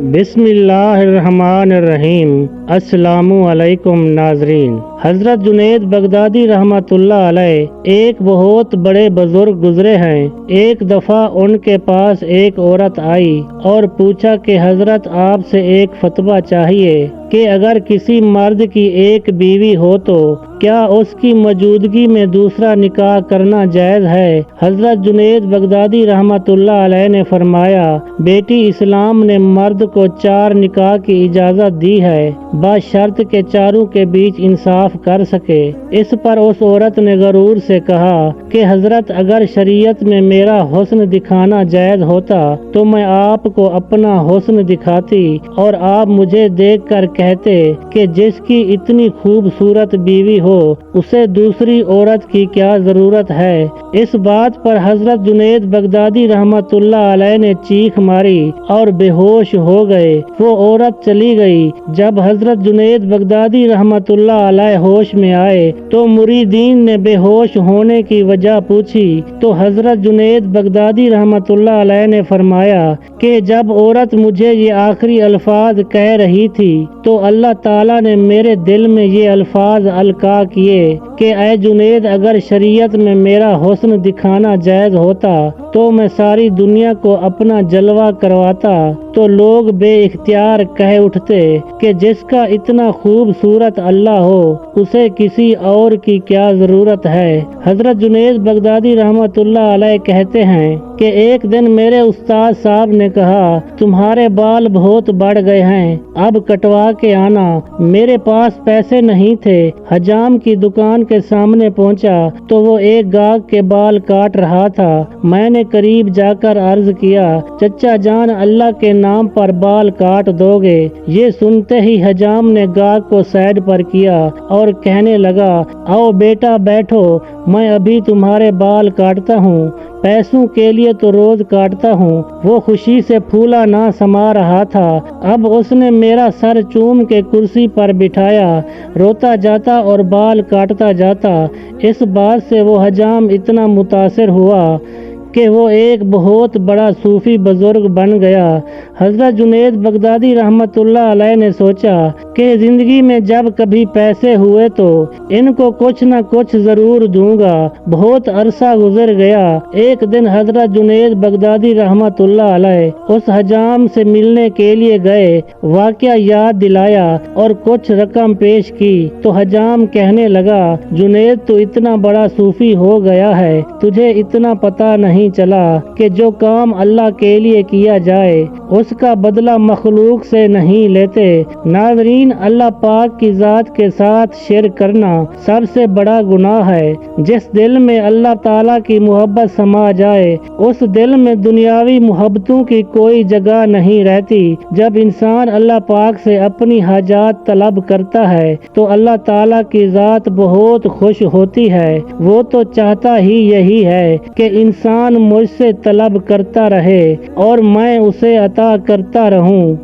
بسم اللہ الرحمن الرحیم۔ السلام علیکم ناظرین۔ حضرت جنید بغدادی رحمۃ اللہ علیہ ایک بہت بڑے بزرگ گزرے ہیں۔ ایک دفعہ ان کے پاس ایک عورت آئی اور پوچھا کہ حضرت آپ سے ایک فتویٰ چاہیے کہ اگر کسی مرد کی ایک بیوی ہو تو کیا اس کی موجودگی میں دوسرا نکاح کرنا جائز ہے؟ حضرت جنید بغدادی رحمۃ اللہ علیہ نے فرمایا، بیٹی، اسلام نے مرد کو 4 نکاح کی اجازت دی ہے، بشرط کہ چاروں کے بیچ انصاف کر سکے۔ اس پر اس عورت نے غرور سے کہا کہ حضرت اگر شریعت میں میرا حسن دکھانا جائز ہوتا تو میں آپ کو اپنا حسن دکھاتی اور آپ مجھے دیکھ کر کہتے کہ جس کی اتنی خوبصورت بیوی ہو اسے دوسری عورت کی کیا ضرورت ہے۔ اس بات پر حضرت جنید بغدادی رحمۃ اللہ علیہ نے چیخ ماری اور بے ہوش ہو گئے۔ وہ عورت چلی گئی۔ جب حضرت جنید بغدادی رحمۃ اللہ علیہ ہوش میں آئے تو مریدین نے بے ہوش ہونے کی وجہ پوچھی تو حضرت جنید بغدادی رحمۃ اللہ علیہ نے فرمایا کہ جب عورت مجھے یہ آخری الفاظ کہہ رہی تھی تو اللہ تعالیٰ نے میرے دل میں یہ الفاظ القاء کیے کہ اے جنید، اگر شریعت میں میرا حسن دکھانا جائز ہوتا تو میں ساری دنیا کو اپنا جلوہ کرواتا تو لوگ بے اختیار کہہ اٹھتے کہ جس کا اتنا خوبصورت اللہ ہو اسے کسی اور کی کیا ضرورت ہے۔ حضرت جنید بغدادی رحمۃ اللہ علیہ کہتے ہیں کہ ایک دن میرے استاد صاحب نے کہا، تمہارے بال بہت بڑھ گئے ہیں، اب کٹوا کے آنا۔ میرے پاس پیسے نہیں تھے۔ حجام کی دکان کے سامنے پہنچا تو وہ ایک گاہک کے بال کاٹ رہا تھا۔ میں نے قریب جا کر عرض کیا، چچا جان، اللہ کے نام پر بال کاٹ دو گے؟ یہ سنتے ہی حجام نے گاہک کو سائڈ پر کیا اور کہنے لگا، آؤ بیٹا بیٹھو، میں ابھی تمہارے بال کاٹتا ہوں، پیسوں کے لیے تو روز کاٹتا ہوں۔ وہ خوشی سے پھولا نہ سما رہا تھا۔ اب اس نے میرا سر چوم کے کرسی پر بٹھایا، روتا جاتا اور بال کاٹتا جاتا۔ اس بات سے وہ حجام اتنا متاثر ہوا کہ وہ ایک بہت بڑا صوفی بزرگ بن گیا۔ حضرت جنید بغدادی رحمۃ اللہ علیہ نے سوچا کہ زندگی میں جب کبھی پیسے ہوئے تو ان کو کچھ نہ کچھ ضرور دوں گا۔ بہت عرصہ گزر گیا۔ ایک دن حضرت جنید بغدادی رحمۃ اللہ علیہ اس حجام سے ملنے کے لیے گئے، واقعہ یاد دلایا اور کچھ رقم پیش کی تو حجام کہنے لگا، جنید تو اتنا بڑا صوفی ہو گیا ہے، تجھے اتنا پتہ نہیں چلا کہ جو کام اللہ کے لیے کیا جائے اس کا بدلہ مخلوق سے نہیں لیتے۔ ناظرین، اللہ پاک کی ذات کے ساتھ شرک کرنا سب سے بڑا گناہ ہے۔ جس دل میں اللہ تعالیٰ کی محبت سما جائے اس دل میں دنیاوی محبتوں کی کوئی جگہ نہیں رہتی۔ جب انسان اللہ پاک سے اپنی حاجات طلب کرتا ہے تو اللہ تعالیٰ کی ذات بہت خوش ہوتی ہے۔ وہ تو چاہتا ہی یہی ہے کہ انسان مجھ سے طلب کرتا رہے اور میں اسے عطا کرتا رہوں۔